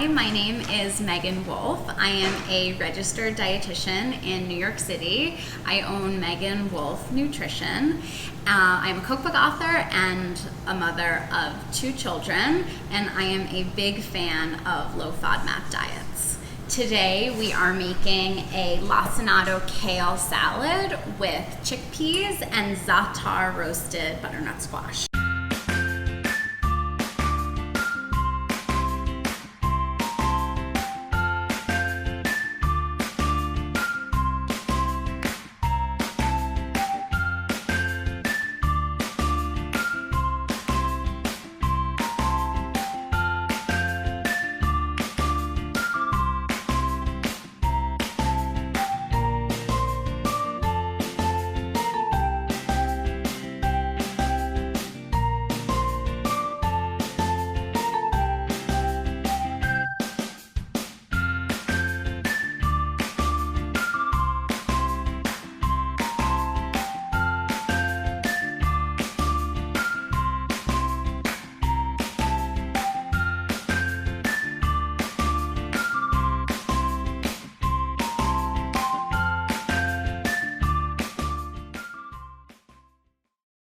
Hi, my name is Megan Wolf. I am a registered dietitian in New York City. I own Megan Wolf Nutrition. I'm a cookbook author and a mother of 2 children, and I am a big fan of low FODMAP diets. Today we are making a lacinato kale salad with chickpeas and za'atar roasted butternut squash.